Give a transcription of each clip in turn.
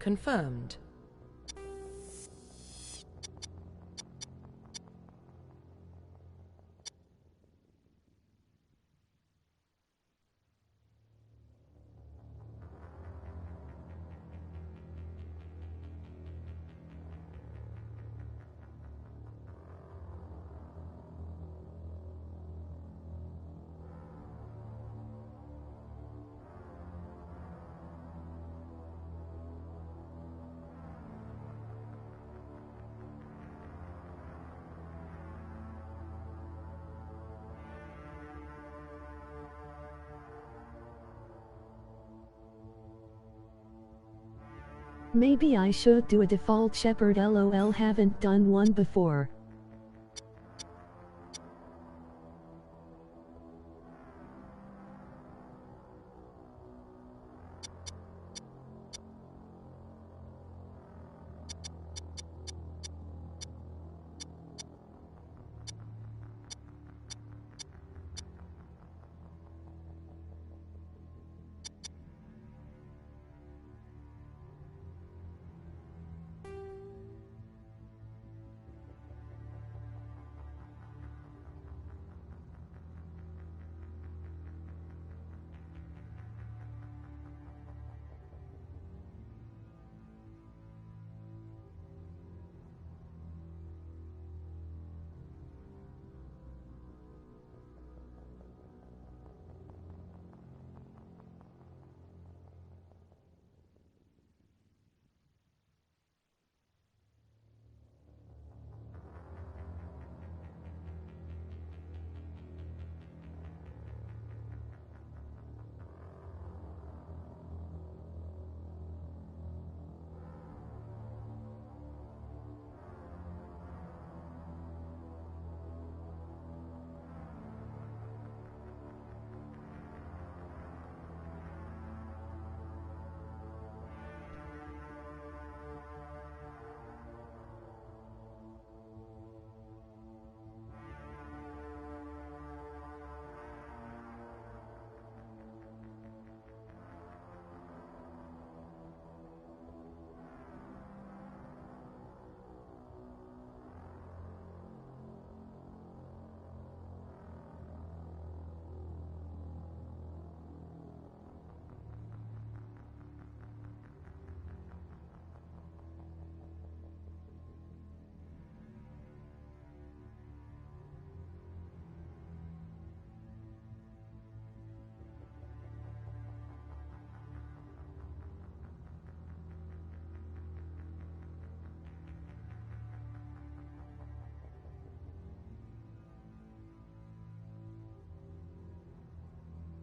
Confirmed. Maybe I should do a default shepherd, lol, haven't done one before.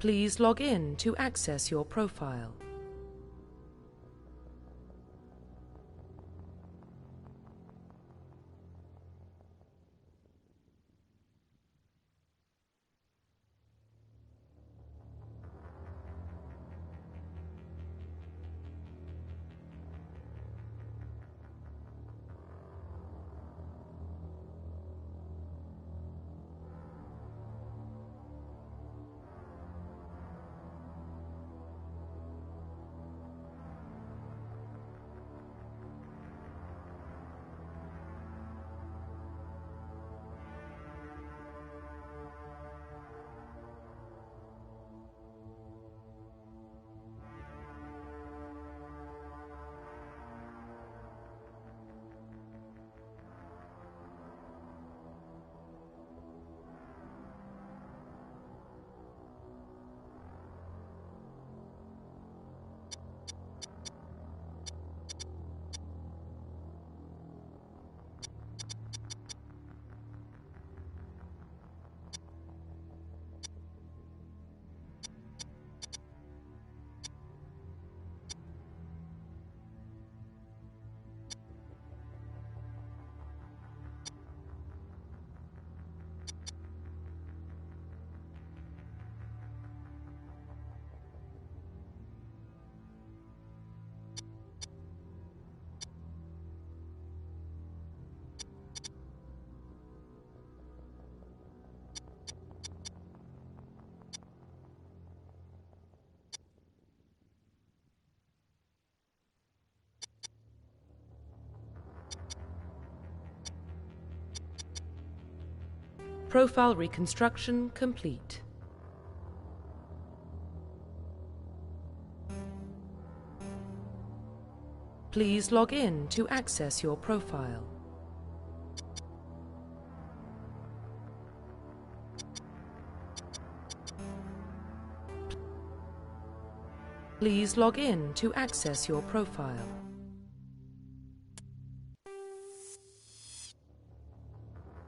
Please log in to access your profile. Profile reconstruction complete. Please log in to access your profile. Please log in to access your profile.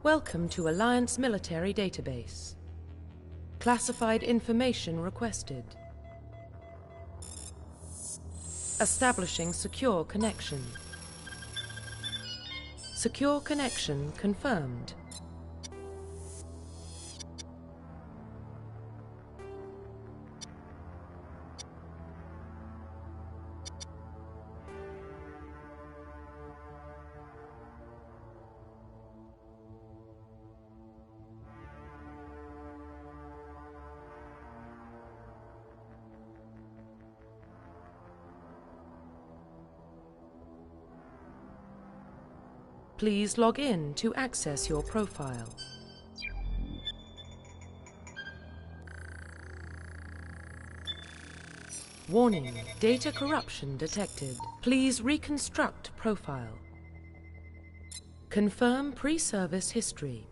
Welcome to Alliance Military Database. Classified information requested. Establishing secure connection. Secure connection confirmed. Please log in to access your profile. Warning, data corruption detected. Please reconstruct profile. Confirm pre-service history.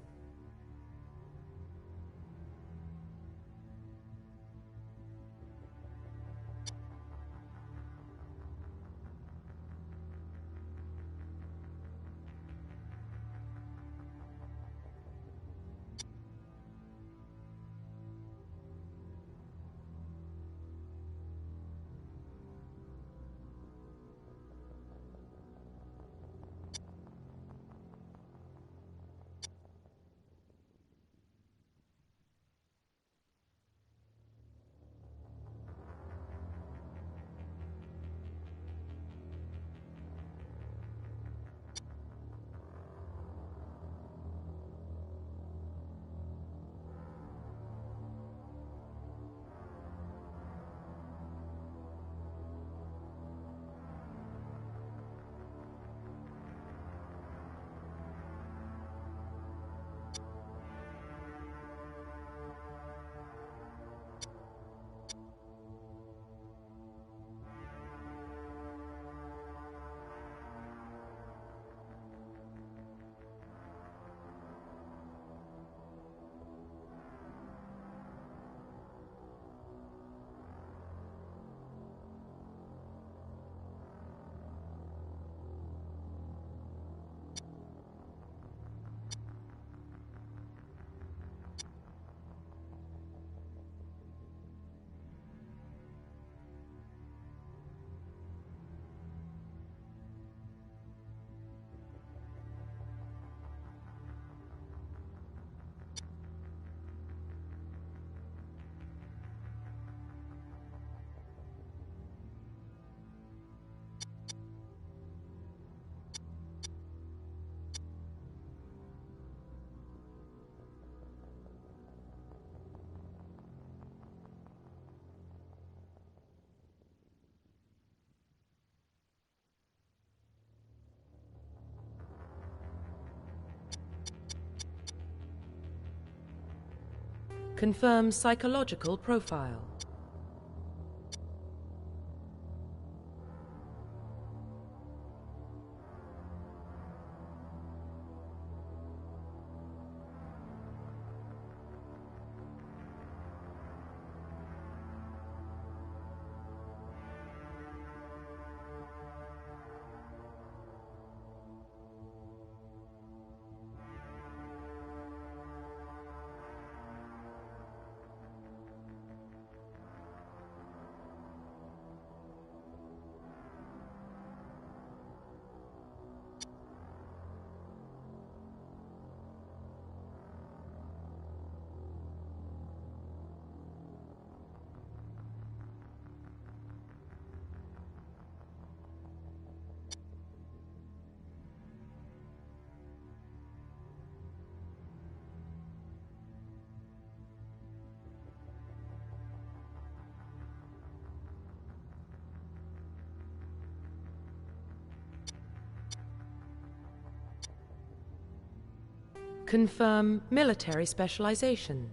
Confirm psychological profile. Confirm military specialization.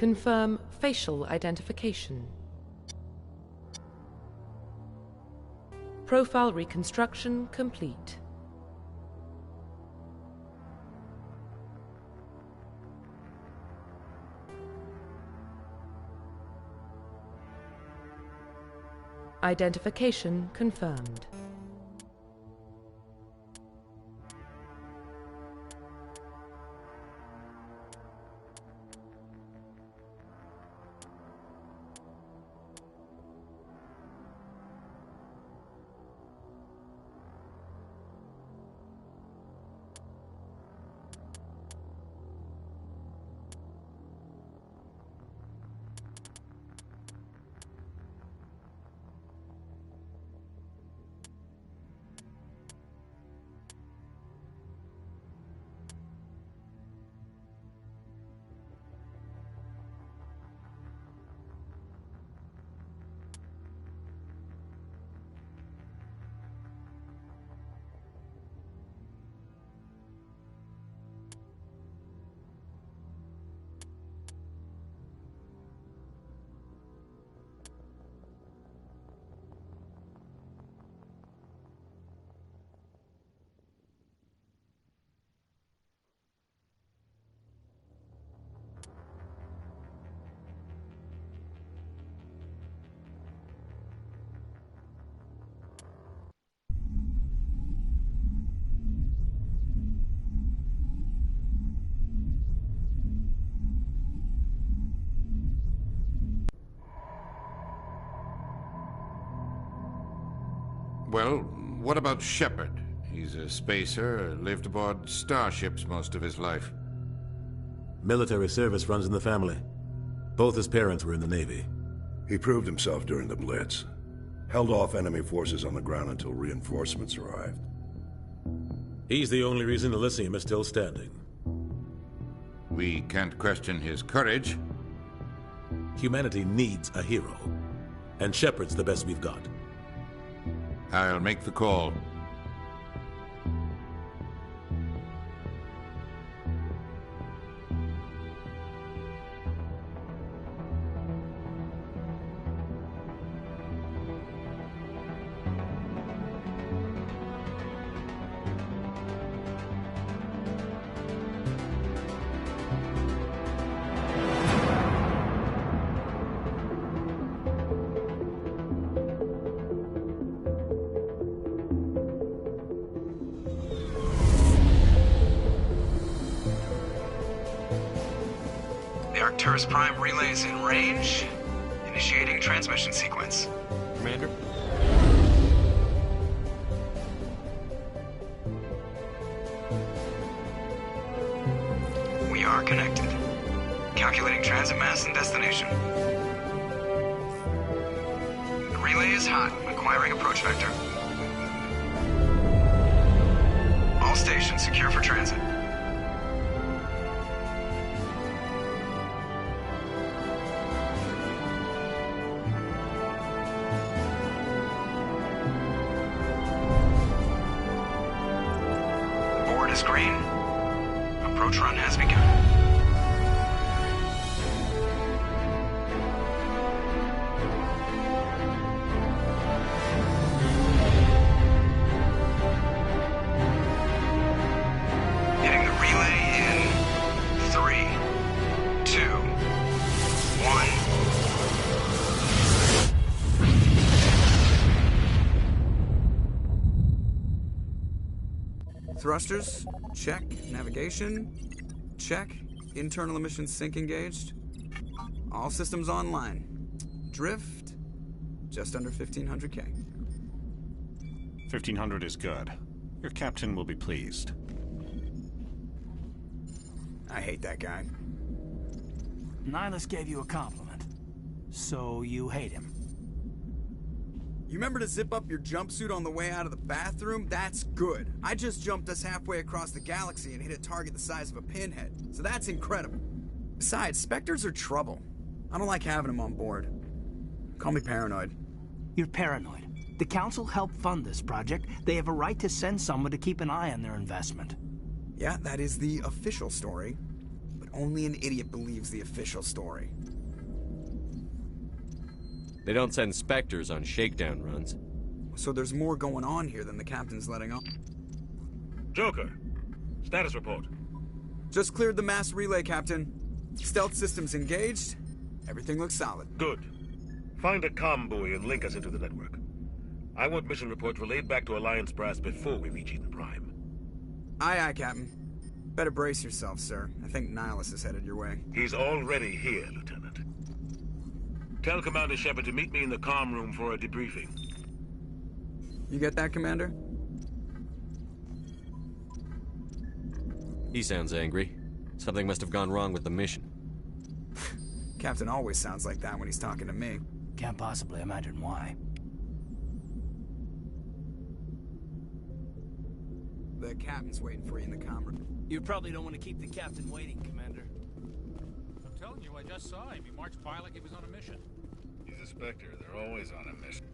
Confirm facial identification. Profile reconstruction complete. Identification confirmed. Well, what about Shepard? He's a spacer, lived aboard starships most of his life. Military service runs in the family. Both his parents were in the Navy. He proved himself during the Blitz. Held off enemy forces on the ground until reinforcements arrived. He's the only reason Elysium is still standing. We can't question his courage. Humanity needs a hero. And Shepard's the best we've got. I'll make the call. Arcturus Prime relays in range. Initiating transmission sequence. Commander? We are connected. Calculating transit mass and destination. The relay is hot. Acquiring approach vector. All stations secure for transit. Green. Approach run has begun. Hitting the relay in 3, 2, 1. Thrusters, check. Navigation, check. Internal emissions sync engaged. All systems online. Drift, just under 1,500K. 1,500 is good. Your captain will be pleased. I hate that guy. Nihilus gave you a compliment. So you hate him. You remember to zip up your jumpsuit on the way out of the bathroom? That's good. I just jumped us halfway across the galaxy and hit a target the size of a pinhead. So that's incredible. Besides, Spectres are trouble. I don't like having them on board. Call me paranoid. You're paranoid. The Council helped fund this project. They have a right to send someone to keep an eye on their investment. Yeah, that is the official story. But only an idiot believes the official story. They don't send Spectres on shakedown runs. So there's more going on here than the captain's letting on. Joker, status report. Just cleared the mass relay, Captain. Stealth systems engaged. Everything looks solid. Good. Find a comm buoy and link us into the network. I want mission reports relayed back to Alliance Brass before we reach Eden Prime. Aye, aye, Captain. Better brace yourself, sir. I think Nihilus is headed your way. He's already here, Lieutenant. Tell Commander Shepard to meet me in the comm room for a debriefing. You get that, Commander? He sounds angry. Something must have gone wrong with the mission. Captain always sounds like that when he's talking to me. Can't possibly imagine why. The captain's waiting for you in the comm room. You probably don't want to keep the captain waiting, Commander. I'm telling you, I just saw him. He marched by like he was on a mission. He's a Spectre. They're always on a mission.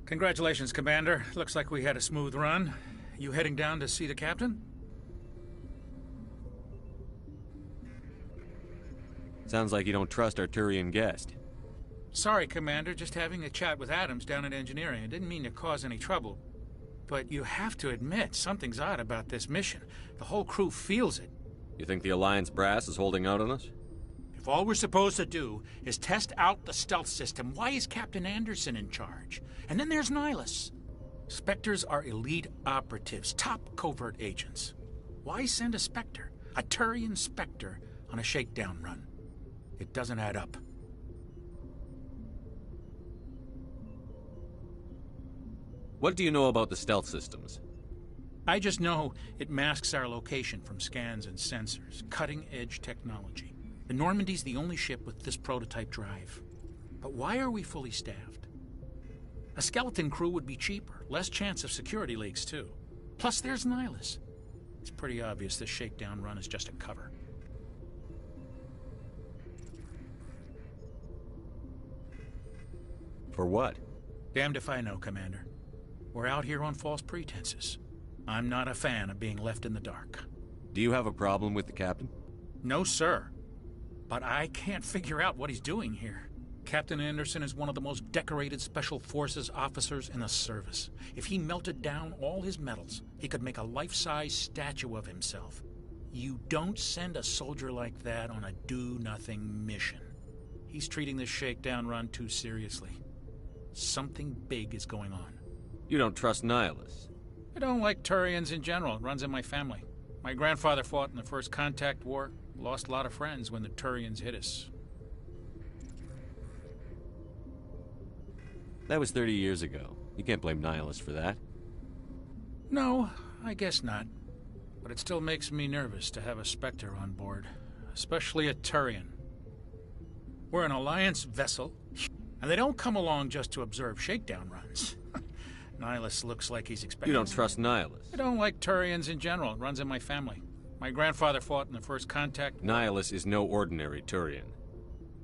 Congratulations, Commander. Looks like we had a smooth run. You heading down to see the captain? Sounds like you don't trust our Turian guest. Sorry, Commander. Just having a chat with Adams down at engineering. I didn't mean to cause any trouble. But you have to admit, something's odd about this mission. The whole crew feels it. You think the Alliance brass is holding out on us? If all we're supposed to do is test out the stealth system, why is Captain Anderson in charge? And then there's Nihilus. Spectres are elite operatives, top covert agents. Why send a Spectre, a Turian Spectre, on a shakedown run? It doesn't add up. What do you know about the stealth systems? I just know it masks our location from scans and sensors. Cutting-edge technology. The Normandy's the only ship with this prototype drive. But why are we fully staffed? A skeleton crew would be cheaper, less chance of security leaks, too. Plus, there's Nihilus. It's pretty obvious this shakedown run is just a cover. For what? Damned if I know, Commander. We're out here on false pretenses. I'm not a fan of being left in the dark. Do you have a problem with the captain? No, sir. But I can't figure out what he's doing here. Captain Anderson is one of the most decorated Special Forces officers in the service. If he melted down all his medals, he could make a life-size statue of himself. You don't send a soldier like that on a do-nothing mission. He's treating this shakedown run too seriously. Something big is going on. You don't trust Nihilus? I don't like Turians in general. It runs in my family. My grandfather fought in the First Contact War. Lost a lot of friends when the Turians hit us. That was 30 years ago. You can't blame Nihilus for that. No, I guess not. But it still makes me nervous to have a Spectre on board. Especially a Turian. We're an Alliance vessel, and they don't come along just to observe shakedown runs. Nihilus looks like he's expecting... You don't trust Nihilus? I don't like Turians in general. It runs in my family. My grandfather fought in the First Contact... Nihilus is no ordinary Turian.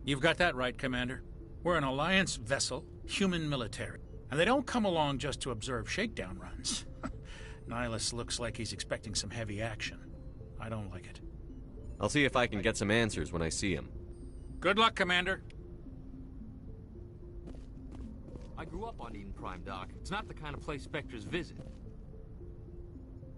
You've got that right, Commander. We're an Alliance vessel, human military. And they don't come along just to observe shakedown runs. Nihilus looks like he's expecting some heavy action. I don't like it. I'll see if I can get some answers when I see him. Good luck, Commander. I grew up on Eden Prime, Doc. It's not the kind of place Spectres visit.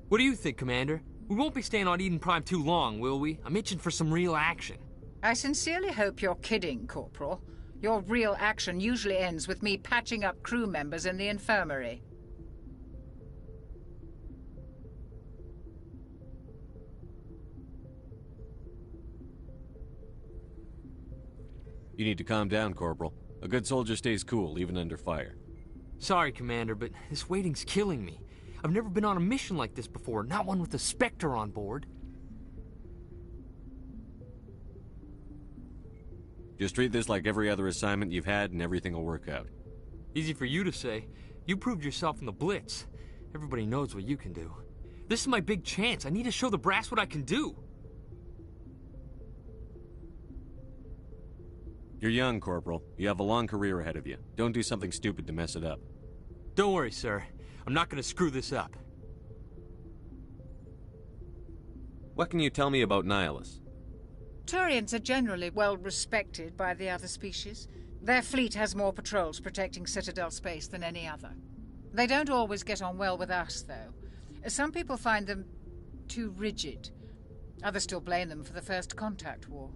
What do you think, Commander? We won't be staying on Eden Prime too long, will we? I'm itching for some real action. I sincerely hope you're kidding, Corporal. Your real action usually ends with me patching up crew members in the infirmary. You need to calm down, Corporal. A good soldier stays cool, even under fire. Sorry, Commander, but this waiting's killing me. I've never been on a mission like this before, not one with a Spectre on board. Just treat this like every other assignment you've had and everything will work out. Easy for you to say. You proved yourself in the Blitz. Everybody knows what you can do. This is my big chance. I need to show the brass what I can do. You're young, Corporal. You have a long career ahead of you. Don't do something stupid to mess it up. Don't worry, sir. I'm not going to screw this up. What can you tell me about Nihilus? Turians are generally well respected by the other species. Their fleet has more patrols protecting Citadel space than any other. They don't always get on well with us, though. Some people find them too rigid. Others still blame them for the First Contact War.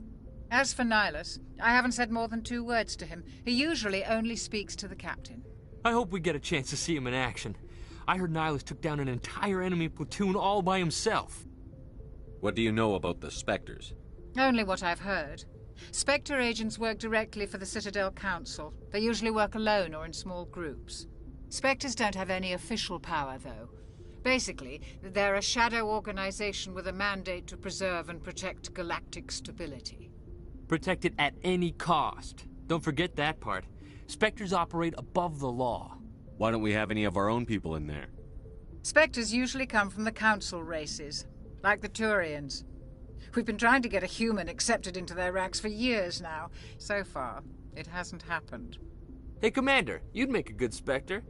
As for Nihilus, I haven't said more than 2 words to him. He usually only speaks to the captain. I hope we get a chance to see him in action. I heard Nihilus took down an entire enemy platoon all by himself. What do you know about the Spectres? Only what I've heard. Spectre agents work directly for the Citadel Council. They usually work alone or in small groups. Spectres don't have any official power, though. Basically, they're a shadow organization with a mandate to preserve and protect galactic stability. Protect it at any cost. Don't forget that part. Spectres operate above the law. Why don't we have any of our own people in there? Spectres usually come from the Council races, like the Turians. We've been trying to get a human accepted into their ranks for years now. So far, it hasn't happened. Hey, Commander, you'd make a good Spectre.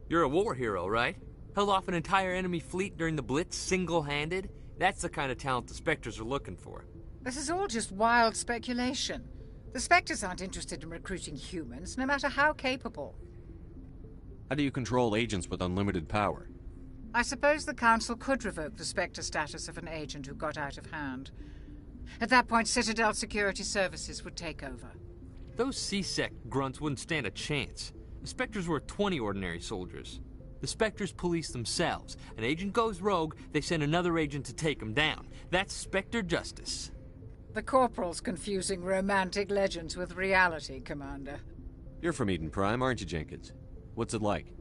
You're a war hero, right? Held off an entire enemy fleet during the Blitz single-handed? That's the kind of talent the Spectres are looking for. This is all just wild speculation. The Spectres aren't interested in recruiting humans, no matter how capable. How do you control agents with unlimited power? I suppose the Council could revoke the Spectre status of an agent who got out of hand. At that point, Citadel Security Services would take over. Those C-Sec grunts wouldn't stand a chance. The Spectres were 20 ordinary soldiers. The Spectres police themselves. An agent goes rogue, they send another agent to take him down. That's Spectre justice. The Corporal's confusing romantic legends with reality, Commander. You're from Eden Prime, aren't you, Jenkins? What's it like?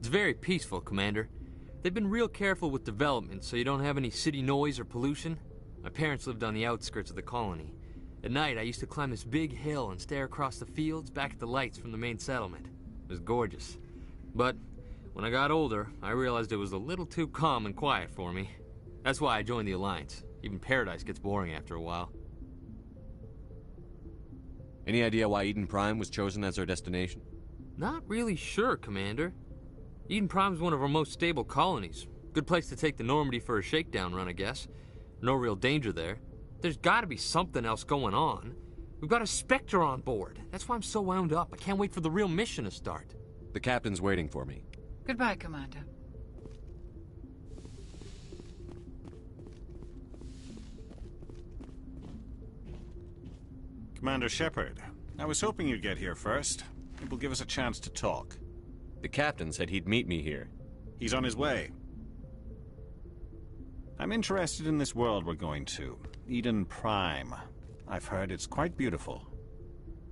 It's very peaceful, Commander. They've been real careful with development so you don't have any city noise or pollution. My parents lived on the outskirts of the colony. At night, I used to climb this big hill and stare across the fields back at the lights from the main settlement. It was gorgeous. But when I got older, I realized it was a little too calm and quiet for me. That's why I joined the Alliance. Even Paradise gets boring after a while. Any idea why Eden Prime was chosen as our destination? Not really sure, Commander. Eden Prime's one of our most stable colonies. Good place to take the Normandy for a shakedown run, I guess. No real danger there. There's gotta be something else going on. We've got a Spectre on board. That's why I'm so wound up. I can't wait for the real mission to start. The captain's waiting for me. Goodbye, Commander. Commander Shepard, I was hoping you'd get here first. It will give us a chance to talk. The captain said he'd meet me here. He's on his way. I'm interested in this world we're going to, Eden Prime. I've heard it's quite beautiful.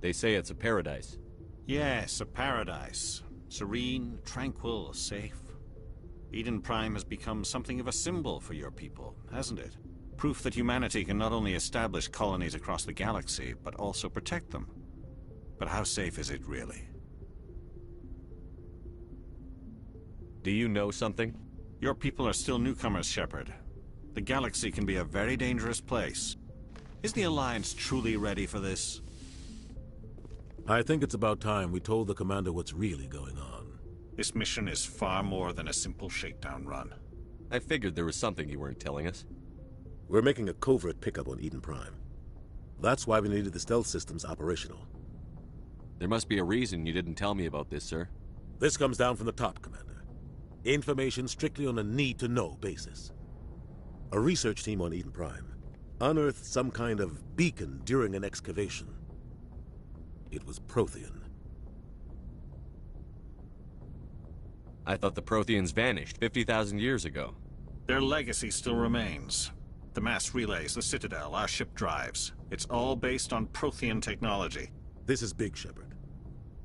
They say it's a paradise. Yes, a paradise. Serene, tranquil, safe. Eden Prime has become something of a symbol for your people, hasn't it? Proof that humanity can not only establish colonies across the galaxy, but also protect them. But how safe is it really? Do you know something? Your people are still newcomers, Shepard. The galaxy can be a very dangerous place. Is the Alliance truly ready for this? I think it's about time we told the Commander what's really going on. This mission is far more than a simple shakedown run. I figured there was something you weren't telling us. We're making a covert pickup on Eden Prime. That's why we needed the stealth systems operational. There must be a reason you didn't tell me about this, sir. This comes down from the top, Commander. Information strictly on a need-to-know basis. A research team on Eden Prime unearthed some kind of beacon during an excavation. It was Prothean. I thought the Protheans vanished 50,000 years ago. Their legacy still remains. The mass relays, the Citadel, our ship drives. It's all based on Prothean technology. This is big, Shepard.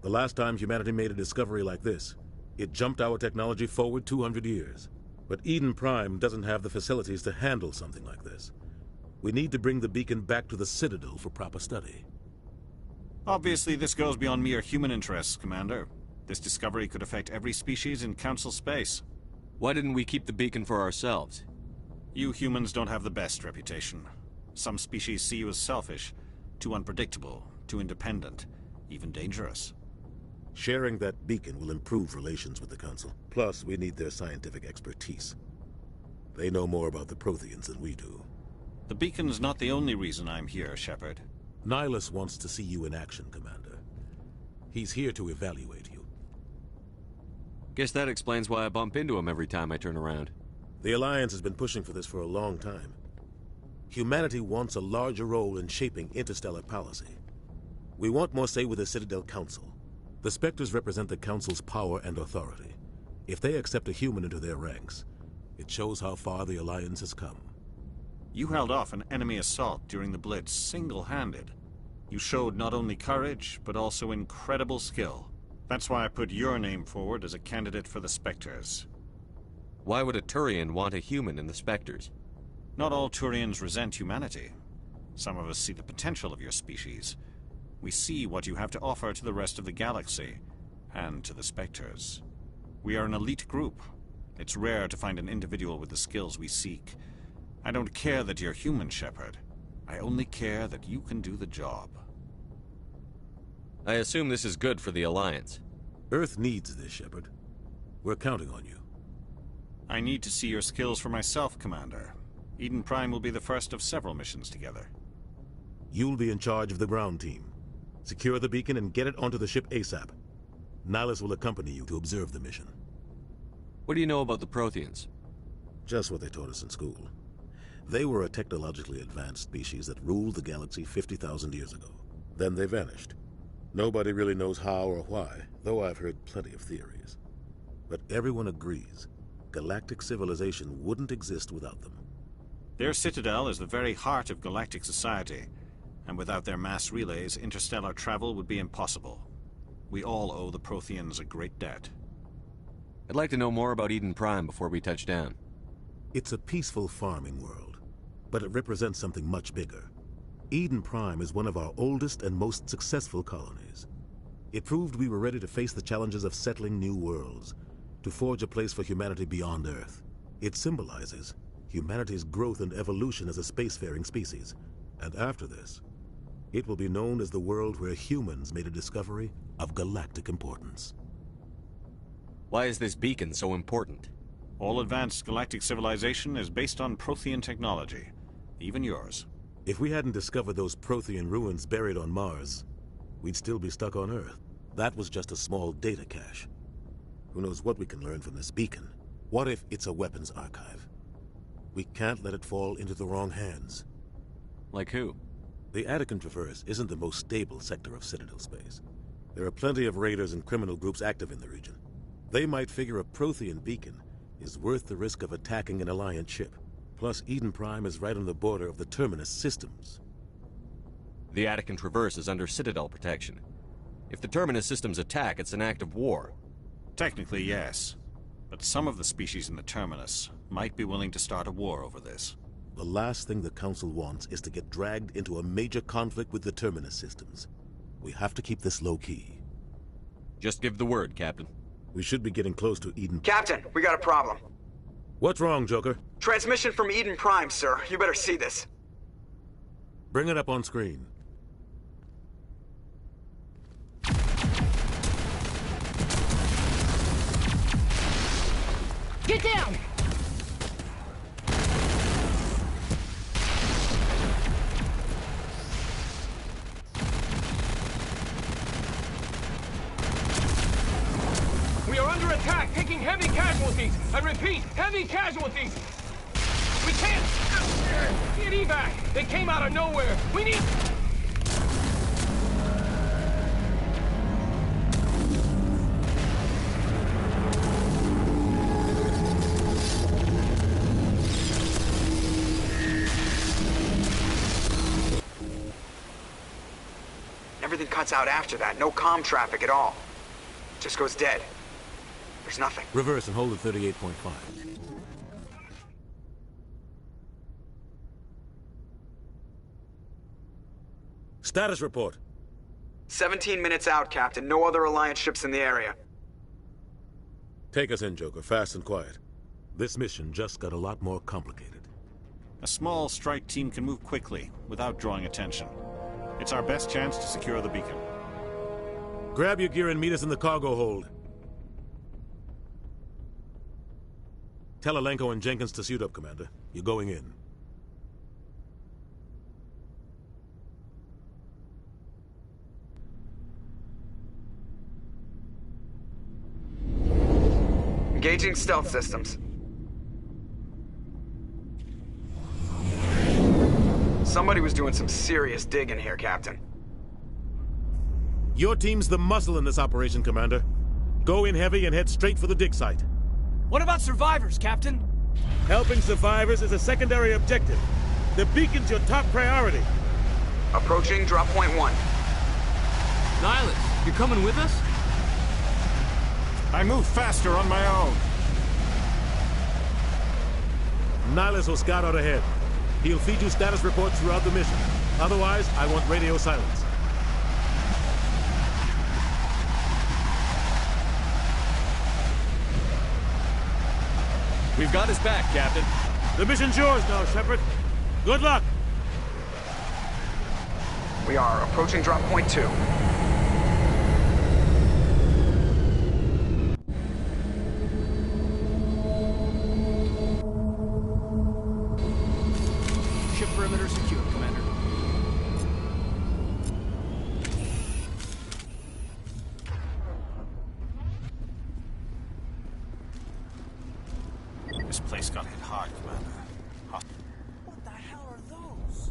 The last time humanity made a discovery like this, it jumped our technology forward 200 years. But Eden Prime doesn't have the facilities to handle something like this. We need to bring the beacon back to the Citadel for proper study. Obviously, this goes beyond mere human interests, Commander. This discovery could affect every species in Council space. Why didn't we keep the beacon for ourselves? You humans don't have the best reputation. Some species see you as selfish, too unpredictable, too independent, even dangerous. Sharing that beacon will improve relations with the Council. Plus, we need their scientific expertise. They know more about the Protheans than we do. The beacon's not the only reason I'm here, Shepard. Nihilus wants to see you in action, Commander. He's here to evaluate you. Guess that explains why I bump into him every time I turn around. The Alliance has been pushing for this for a long time. Humanity wants a larger role in shaping interstellar policy. We want more say with the Citadel Council. The Spectres represent the Council's power and authority. If they accept a human into their ranks, it shows how far the Alliance has come. You held off an enemy assault during the Blitz single-handed. You showed not only courage, but also incredible skill. That's why I put your name forward as a candidate for the Spectres. Why would a Turian want a human in the Spectres? Not all Turians resent humanity. Some of us see the potential of your species. We see what you have to offer to the rest of the galaxy, and to the Spectres. We are an elite group. It's rare to find an individual with the skills we seek. I don't care that you're human, Shepard. I only care that you can do the job. I assume this is good for the Alliance. Earth needs this, Shepard. We're counting on you. I need to see your skills for myself, Commander. Eden Prime will be the first of several missions together. You'll be in charge of the ground team. Secure the beacon and get it onto the ship ASAP. Nihilus will accompany you to observe the mission. What do you know about the Protheans? Just what they taught us in school. They were a technologically advanced species that ruled the galaxy 50,000 years ago. Then they vanished. Nobody really knows how or why, though I've heard plenty of theories. But everyone agrees, galactic civilization wouldn't exist without them. Their citadel is the very heart of galactic society, and without their mass relays, interstellar travel would be impossible. We all owe the Protheans a great debt. I'd like to know more about Eden Prime before we touch down. It's a peaceful farming world, but it represents something much bigger. Eden Prime is one of our oldest and most successful colonies. It proved we were ready to face the challenges of settling new worlds, to forge a place for humanity beyond Earth. It symbolizes humanity's growth and evolution as a spacefaring species. And after this, it will be known as the world where humans made a discovery of galactic importance. Why is this beacon so important? All advanced galactic civilization is based on Prothean technology, even yours. If we hadn't discovered those Prothean ruins buried on Mars, we'd still be stuck on Earth. That was just a small data cache. Who knows what we can learn from this beacon? What if it's a weapons archive? We can't let it fall into the wrong hands. Like who? The Attican Traverse isn't the most stable sector of Citadel space. There are plenty of raiders and criminal groups active in the region. They might figure a Prothean beacon is worth the risk of attacking an Alliance ship. Plus, Eden Prime is right on the border of the Terminus systems. The Attican Traverse is under Citadel protection. If the Terminus systems attack, it's an act of war. Technically, yes. But some of the species in the Terminus might be willing to start a war over this. The last thing the Council wants is to get dragged into a major conflict with the Terminus systems. We have to keep this low-key. Just give the word, Captain. We should be getting close to Eden... Captain, we got a problem. What's wrong, Joker? Transmission from Eden Prime, sir. You better see this. Bring it up on screen. Get down! We are under attack, taking heavy casualties. I repeat, heavy casualties. We can't get evac. They came out of nowhere. We need... Everything cuts out after that. No comm traffic at all. Just goes dead. There's nothing. Reverse and hold at 38.5. Status report. 17 minutes out, Captain. No other Alliance ships in the area. Take us in, Joker. Fast and quiet. This mission just got a lot more complicated. A small strike team can move quickly, without drawing attention. It's our best chance to secure the beacon. Grab your gear and meet us in the cargo hold. Tell Alenko and Jenkins to suit up, Commander. You're going in. Engaging stealth systems. Somebody was doing some serious digging here, Captain. Your team's the muscle in this operation, Commander. Go in heavy and head straight for the dig site. What about survivors, Captain? Helping survivors is a secondary objective. The beacon's your top priority. Approaching drop point 1. Nihilus, you're coming with us? I move faster on my own. Nihilus will scout out ahead. He'll feed you status reports throughout the mission. Otherwise, I want radio silence. We've got his back, Captain. The mission's yours now, Shepard. Good luck! We are approaching drop point 2. Ship perimeter secure, Commander. This place got hit hard, Commander. What the hell are those?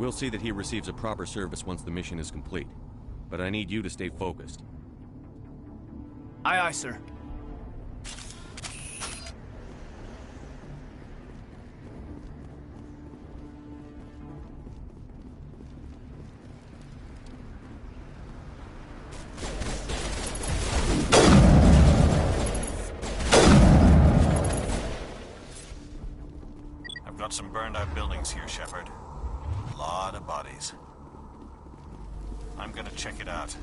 We'll see that he receives a proper service once the mission is complete. But I need you to stay focused. Aye, aye, sir. I've got some burned out buildings here, Shepard. A lot of bodies. I'm gonna check it out.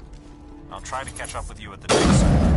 I'll try to catch up with you at the dig site.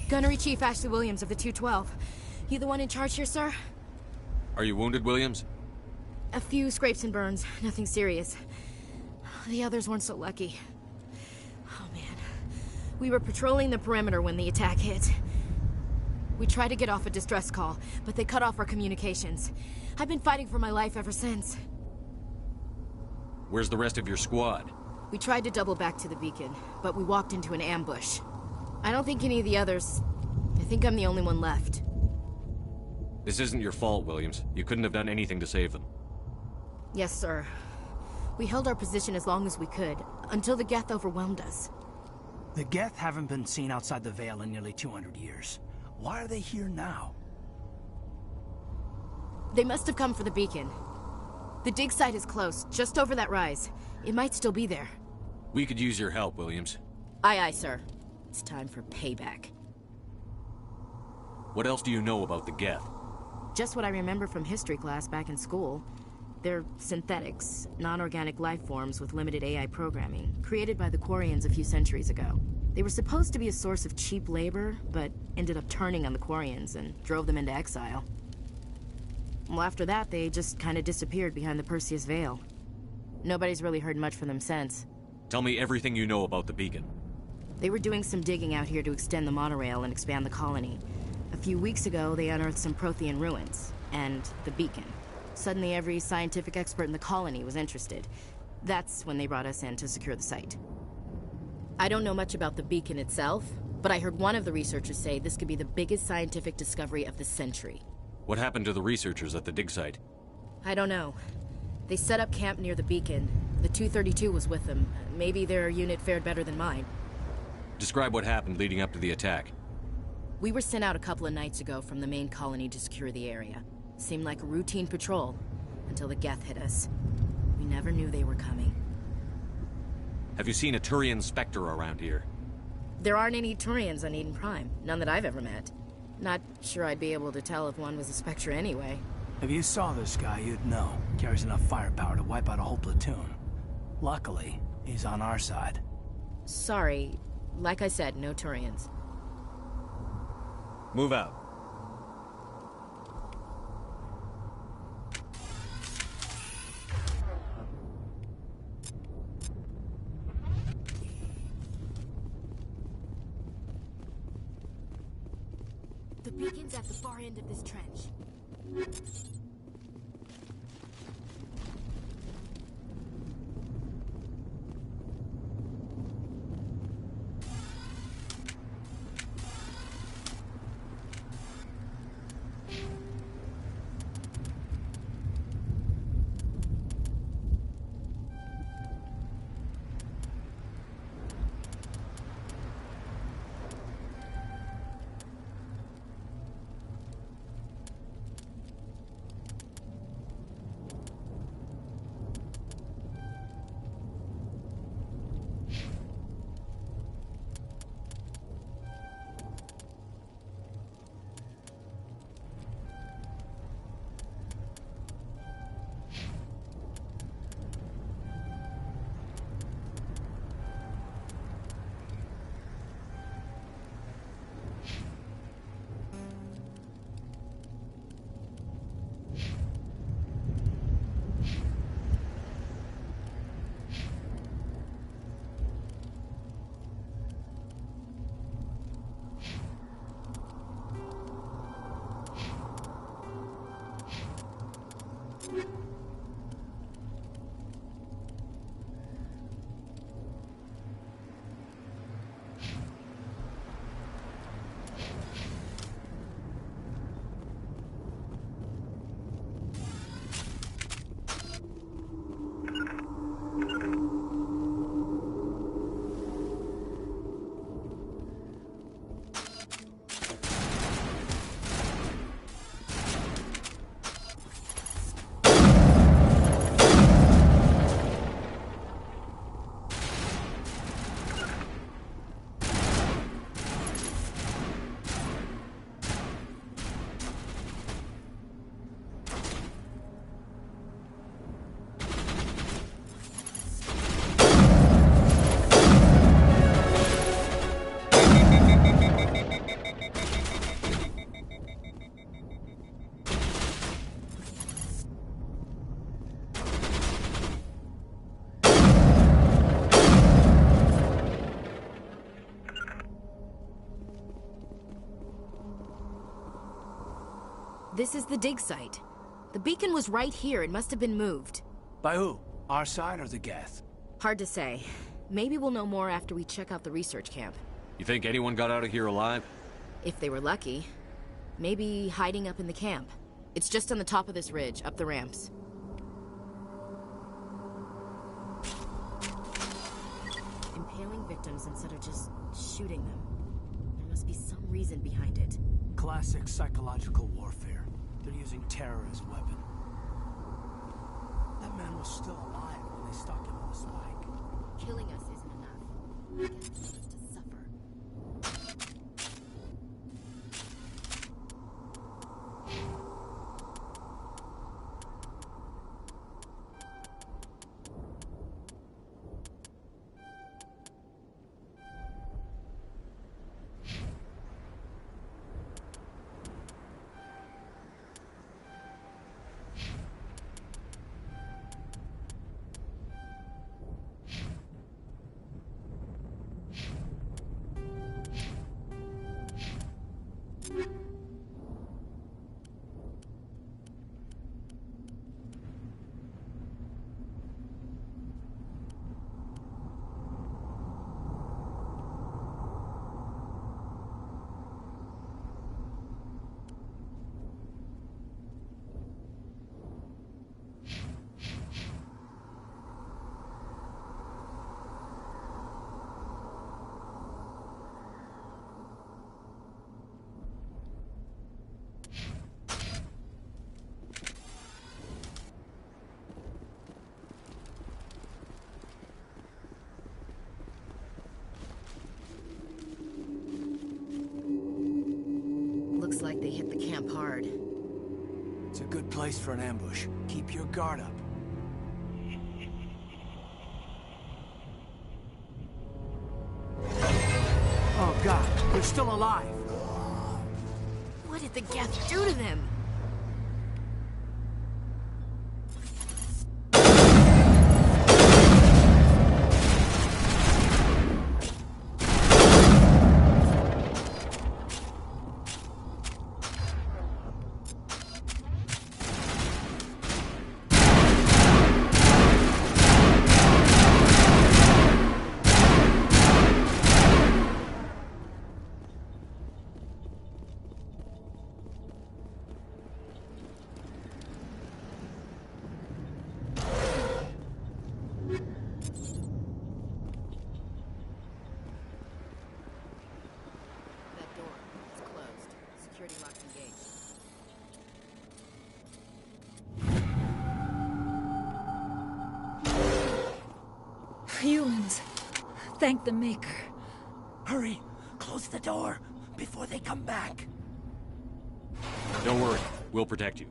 Gunnery Chief Ashley Williams of the 212. You the one in charge here, sir? Are you wounded, Williams? A few scrapes and burns, nothing serious. The others weren't so lucky. Oh man. We were patrolling the perimeter when the attack hit. We tried to get off a distress call, but they cut off our communications. I've been fighting for my life ever since. Where's the rest of your squad? We tried to double back to the beacon, but we walked into an ambush. I don't think any of the others... I think I'm the only one left. This isn't your fault, Williams. You couldn't have done anything to save them. Yes, sir. We held our position as long as we could, until the Geth overwhelmed us. The Geth haven't been seen outside the Veil in nearly 200 years. Why are they here now? They must have come for the beacon. The dig site is close, just over that rise. It might still be there. We could use your help, Williams. Aye, aye, sir. It's time for payback. What else do you know about the Geth? Just what I remember from history class back in school. They're synthetics, non-organic life forms with limited AI programming, created by the Quarians a few centuries ago. They were supposed to be a source of cheap labor, but ended up turning on the Quarians and drove them into exile. Well, after that, they just kind of disappeared behind the Perseus Veil. Nobody's really heard much from them since. Tell me everything you know about the beacon. They were doing some digging out here to extend the monorail and expand the colony. A few weeks ago, they unearthed some Prothean ruins, and the beacon. Suddenly, every scientific expert in the colony was interested. That's when they brought us in to secure the site. I don't know much about the beacon itself, but I heard one of the researchers say this could be the biggest scientific discovery of the century. What happened to the researchers at the dig site? I don't know. They set up camp near the beacon. The 232 was with them. Maybe their unit fared better than mine. Describe what happened leading up to the attack. We were sent out a couple of nights ago from the main colony to secure the area. Seemed like a routine patrol, until the Geth hit us. We never knew they were coming. Have you seen a Turian Spectre around here? There aren't any Turians on Eden Prime. None that I've ever met. Not sure I'd be able to tell if one was a Spectre anyway. If you saw this guy, you'd know. Carries enough firepower to wipe out a whole platoon. Luckily, He's on our side. Sorry. Like I said, no Turians. Move out. The beacon's at the far end of this trench. This is the dig site. The beacon was right here. It must have been moved. By who? Our side or the Geth? Hard to say. Maybe we'll know more after we check out the research camp. You think anyone got out of here alive? If they were lucky. Maybe hiding up in the camp. It's just on the top of this ridge, up the ramps. Impaling victims instead of just shooting them. There must be some reason behind it. Classic psychological warfare. They're using terror as a weapon. That man was still alive when they stuck him on the spike. Killing us isn't enough. Getting us to suffer. Looks like they hit the camp hard. It's a good place for an ambush. Keep your guard up. God, they're still alive. What did the Geth do to them? Humans. Thank the Maker. Hurry! Close the door before they come back. Don't worry. We'll protect you.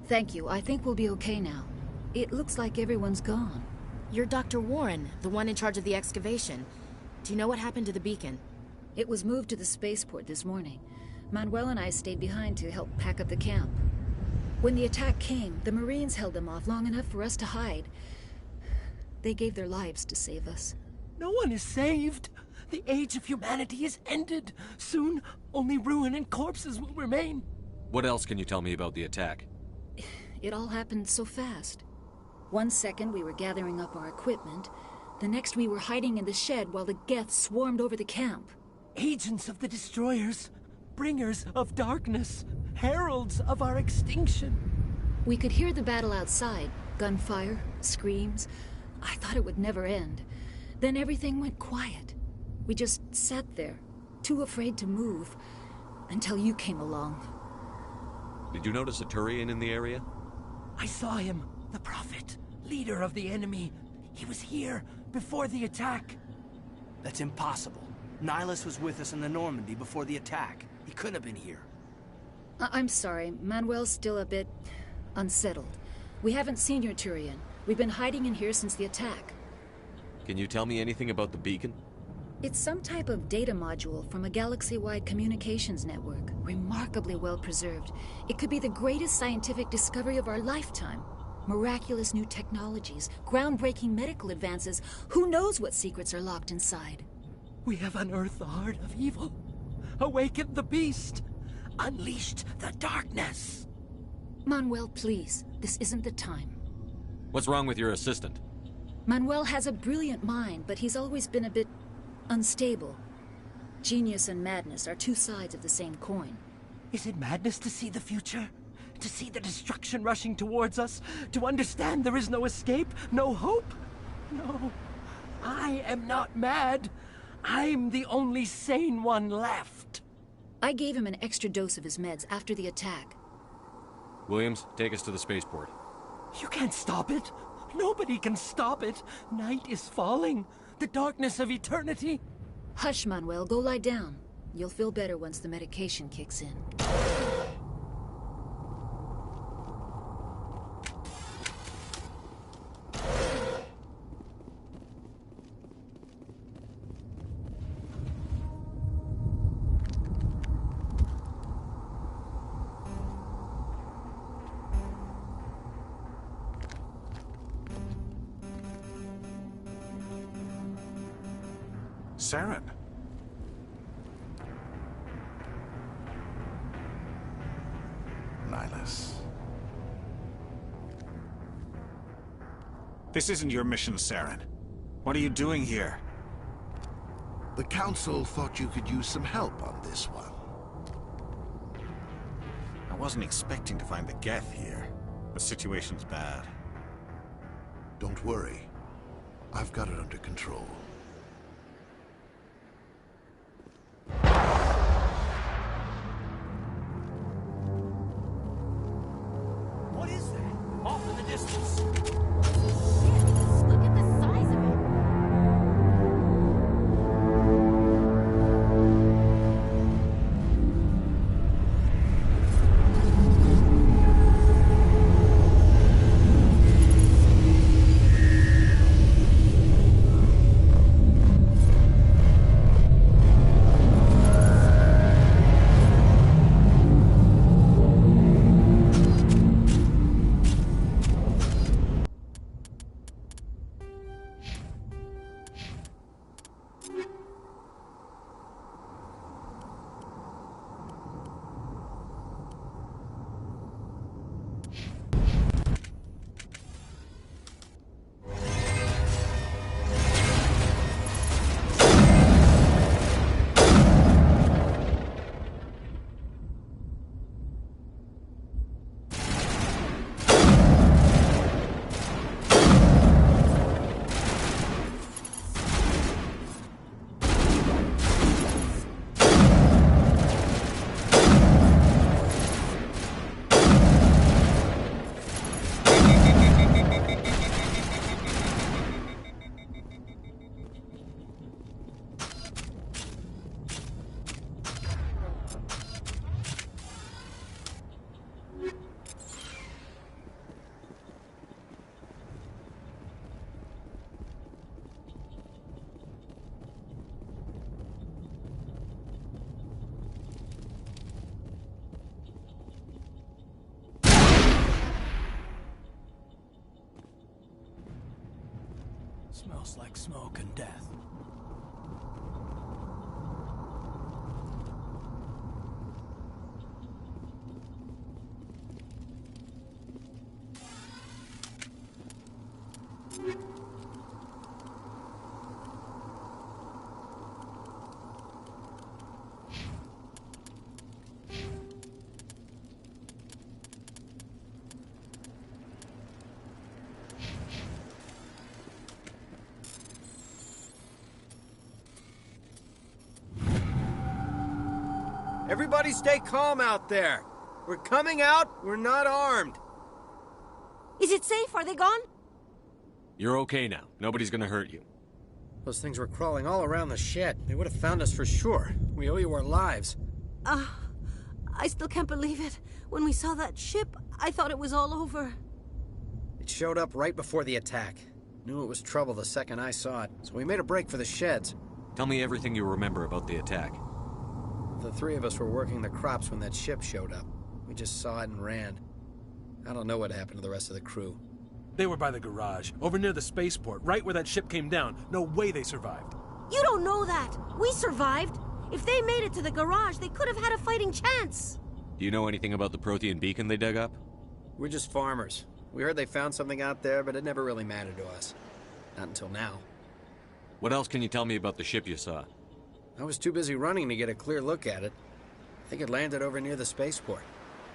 Thank you. I think we'll be okay now. It looks like everyone's gone. You're Dr. Warren, the one in charge of the excavation. Do you know what happened to the beacon? It was moved to the spaceport this morning. Manuel and I stayed behind to help pack up the camp. When the attack came, the Marines held them off long enough for us to hide. They gave their lives to save us. No one is saved. The age of humanity is ended. Soon, only ruin and corpses will remain. What else can you tell me about the attack? It all happened so fast. 1 second we were gathering up our equipment. The next we were hiding in the shed while the Geth swarmed over the camp. Agents of the destroyers. Bringers of darkness. Heralds of our extinction. We could hear the battle outside. Gunfire, screams. I thought it would never end. Then everything went quiet. We just sat there, too afraid to move, until you came along. Did you notice a Turian in the area? I saw him, the Prophet, leader of the enemy. He was here before the attack. That's impossible. Nihilus was with us in the Normandy before the attack. He couldn't have been here. I'm sorry. Manuel's still a bit unsettled. We haven't seen your Turian. We've been hiding in here since the attack. Can you tell me anything about the beacon? It's some type of data module from a galaxy-wide communications network. Remarkably well preserved. It could be the greatest scientific discovery of our lifetime. Miraculous new technologies, groundbreaking medical advances. Who knows what secrets are locked inside? We have unearthed the heart of evil. Awakened the beast. Unleashed the darkness. Manuel, please. This isn't the time. What's wrong with your assistant? Manuel has a brilliant mind, but he's always been a bit unstable. Genius and madness are two sides of the same coin. Is it madness to see the future? To see the destruction rushing towards us? To understand there is no escape? No hope? No. I am not mad. I'm the only sane one left. I gave him an extra dose of his meds after the attack. Williams, take us to the spaceport. You can't stop it. Nobody can stop it. Night is falling. The darkness of eternity. Hush, Manuel. Go lie down. You'll feel better once the medication kicks in. Saren. Nihilus. This isn't your mission, Saren. What are you doing here? The Council thought you could use some help on this one. I wasn't expecting to find the Geth here. The situation's bad. Don't worry. I've got it under control. What is that? Off in the distance. Look at the size of it. Smells like smoke and death. Everybody stay calm out there. We're coming out, we're not armed. Is it safe? Are they gone? You're okay now. Nobody's gonna hurt you. Those things were crawling all around the shed. They would have found us for sure. We owe you our lives. I still can't believe it. When we saw that ship, I thought it was all over. It showed up right before the attack. Knew it was trouble the second I saw it, so we made a break for the sheds. Tell me everything you remember about the attack. The three of us were working the crops when that ship showed up. We just saw it and ran. I don't know what happened to the rest of the crew. They were by the garage, over near the spaceport, right where that ship came down. No way they survived. You don't know that. We survived. If they made it to the garage, they could have had a fighting chance. Do you know anything about the Prothean beacon they dug up? We're just farmers. We heard they found something out there, but it never really mattered to us. Not until now. What else can you tell me about the ship you saw? I was too busy running to get a clear look at it. I think it landed over near the spaceport.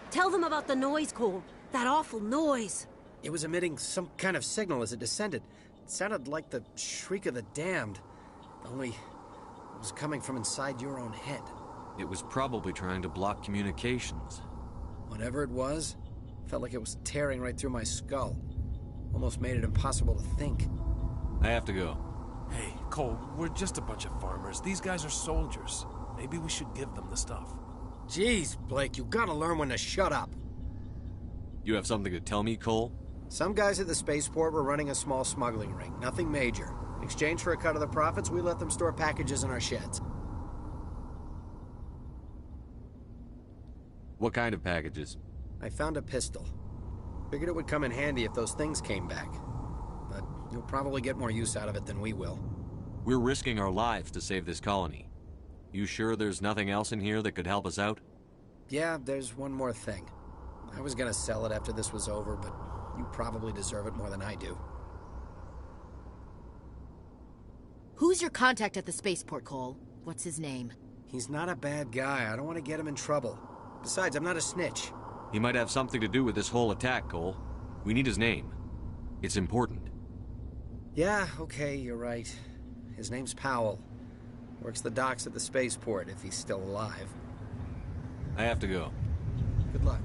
Tell them about the noise, Cole. That awful noise. It was emitting some kind of signal as it descended. It sounded like the shriek of the damned. Only it was coming from inside your own head. It was probably trying to block communications. Whatever it was, felt like it was tearing right through my skull. Almost made it impossible to think. I have to go. Hey, Cole, we're just a bunch of farmers. These guys are soldiers. Maybe we should give them the stuff. Jeez, Blake, you gotta learn when to shut up. You have something to tell me, Cole? Some guys at the spaceport were running a small smuggling ring. Nothing major. In exchange for a cut of the profits, we let them store packages in our sheds. What kind of packages? I found a pistol. Figured it would come in handy if those things came back. But you'll probably get more use out of it than we will. We're risking our lives to save this colony. You sure there's nothing else in here that could help us out? Yeah, there's one more thing. I was gonna sell it after this was over, but you probably deserve it more than I do. Who's your contact at the spaceport, Cole? What's his name? He's not a bad guy. I don't want to get him in trouble. Besides, I'm not a snitch. He might have something to do with this whole attack, Cole. We need his name. It's important. Yeah, okay, you're right. His name's Powell. Works the docks at the spaceport, if he's still alive. I have to go. Good luck.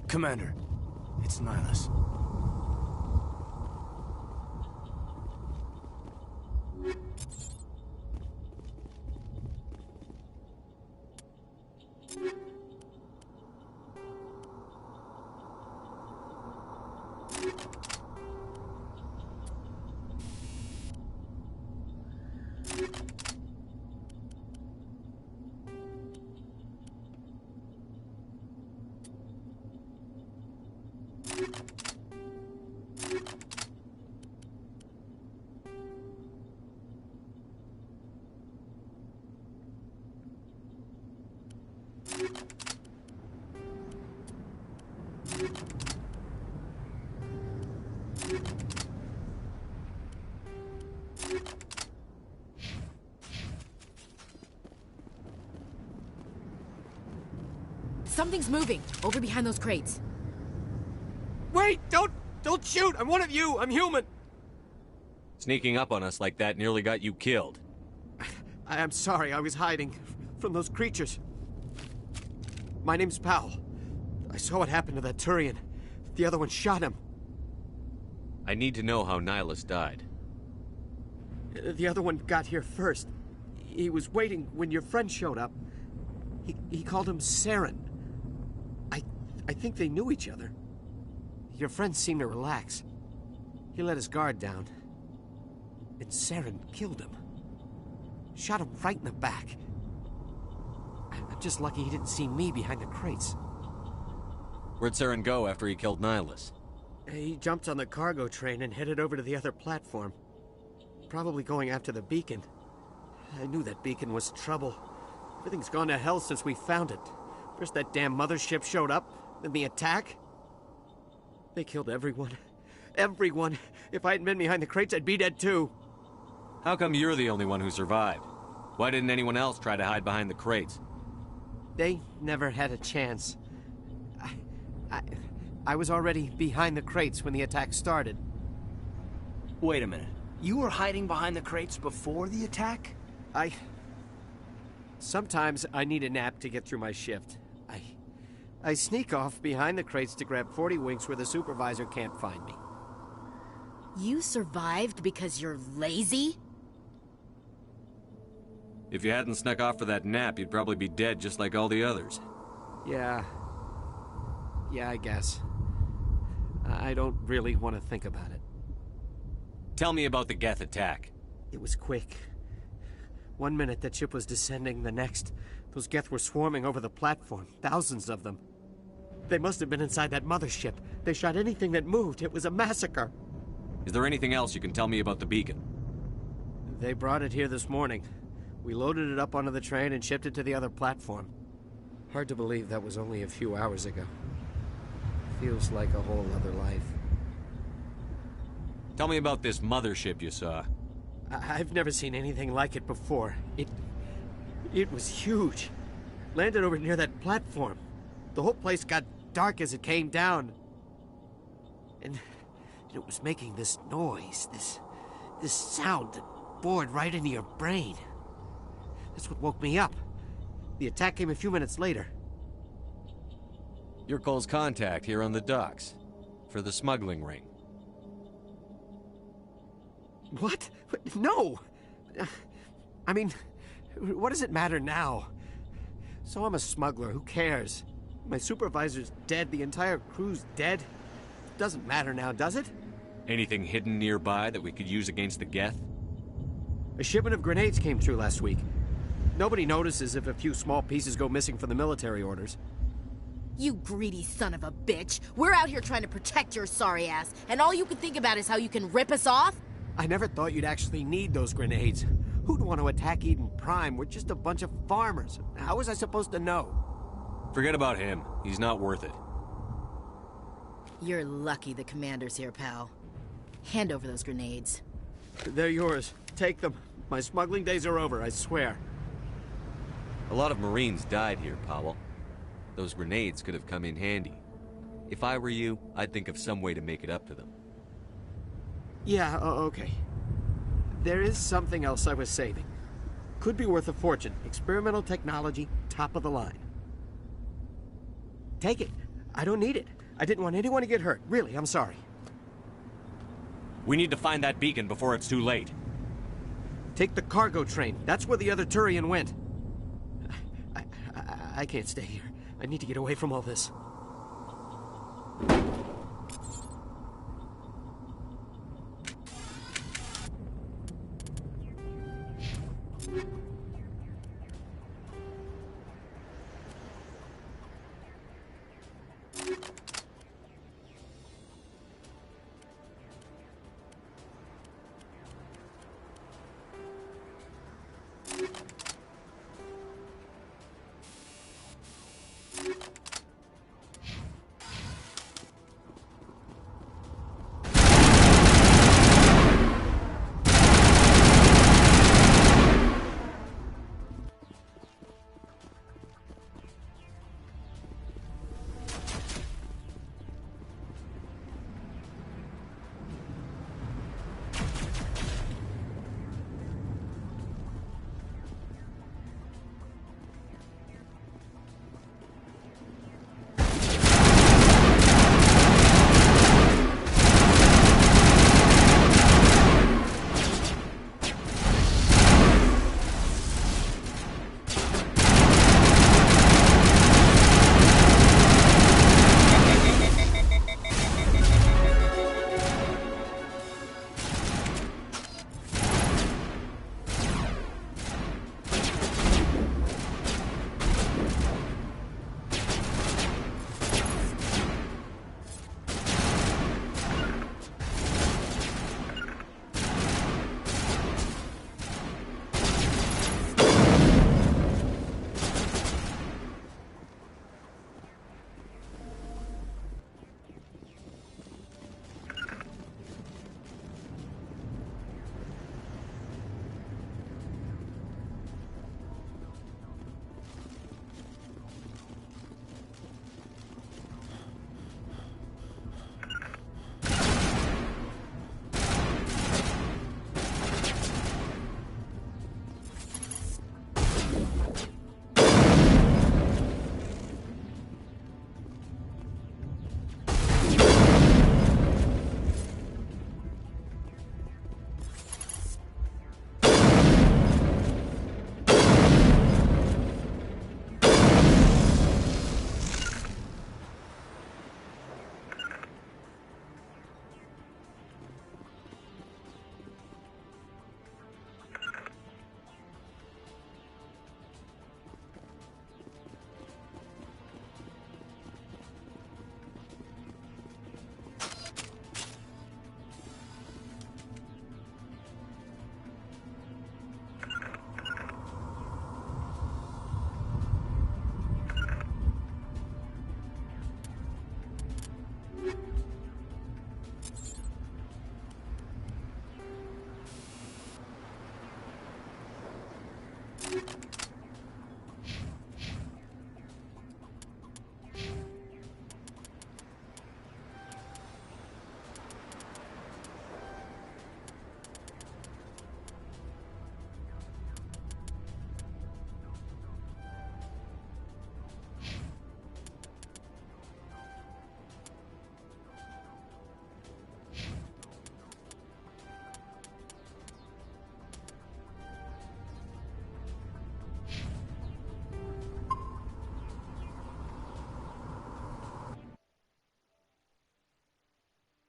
Commander, it's Nihilus. Something's moving over behind those crates. Wait! Don't shoot! I'm one of you! I'm human! Sneaking up on us like that nearly got you killed. I'm sorry, I was hiding from those creatures. My name's Powell. I saw what happened to that Turian. The other one shot him. I need to know how Nihilus died. The other one got here first. He was waiting when your friend showed up. He called him Saren. I think they knew each other. Your friend seemed to relax. He let his guard down. And Saren killed him. Shot him right in the back. I'm just lucky he didn't see me behind the crates. Where'd Saren go after he killed Nihilus? He jumped on the cargo train and headed over to the other platform. Probably going after the beacon. I knew that beacon was trouble. Everything's gone to hell since we found it. First that damn mothership showed up, then the attack. They killed everyone. Everyone. If I hadn't been behind the crates, I'd be dead too. How come you're the only one who survived? Why didn't anyone else try to hide behind the crates? They never had a chance. I was already behind the crates when the attack started. Wait a minute. You were hiding behind the crates before the attack? Sometimes I need a nap to get through my shift. I sneak off behind the crates to grab 40 winks where the supervisor can't find me. You survived because you're lazy? If you hadn't snuck off for that nap, you'd probably be dead just like all the others. Yeah, I guess. I don't really want to think about it. Tell me about the Geth attack. It was quick. 1 minute that ship was descending, the next, those Geth were swarming over the platform. Thousands of them. They must have been inside that mothership. They shot anything that moved. It was a massacre. Is there anything else you can tell me about the beacon? They brought it here this morning. We loaded it up onto the train and shipped it to the other platform. Hard to believe that was only a few hours ago. Feels like a whole other life. Tell me about this mothership you saw. I've never seen anything like it before. It was huge. Landed over near that platform. The whole place got dark as it came down. And it was making this noise, this sound that bored right into your brain. That's what woke me up. The attack came a few minutes later. You're Cole's contact here on the docks. For the smuggling ring. What? No! I mean, what does it matter now? So I'm a smuggler, who cares? My supervisor's dead, the entire crew's dead. Doesn't matter now, does it? Anything hidden nearby that we could use against the Geth? A shipment of grenades came through last week. Nobody notices if a few small pieces go missing from the military orders. You greedy son of a bitch. We're out here trying to protect your sorry ass, and all you can think about is how you can rip us off? I never thought you'd actually need those grenades. Who'd want to attack Eden Prime? We're just a bunch of farmers. How was I supposed to know? Forget about him. He's not worth it. You're lucky the commander's here, pal. Hand over those grenades. They're yours. Take them. My smuggling days are over, I swear. A lot of Marines died here, Powell. Those grenades could have come in handy. If I were you, I'd think of some way to make it up to them. Yeah, okay. There is something else I was saving. Could be worth a fortune. Experimental technology, top of the line. Take it. I don't need it. I didn't want anyone to get hurt. Really, I'm sorry. We need to find that beacon before it's too late. Take the cargo train. That's where the other Turian went. I can't stay here. I need to get away from all this.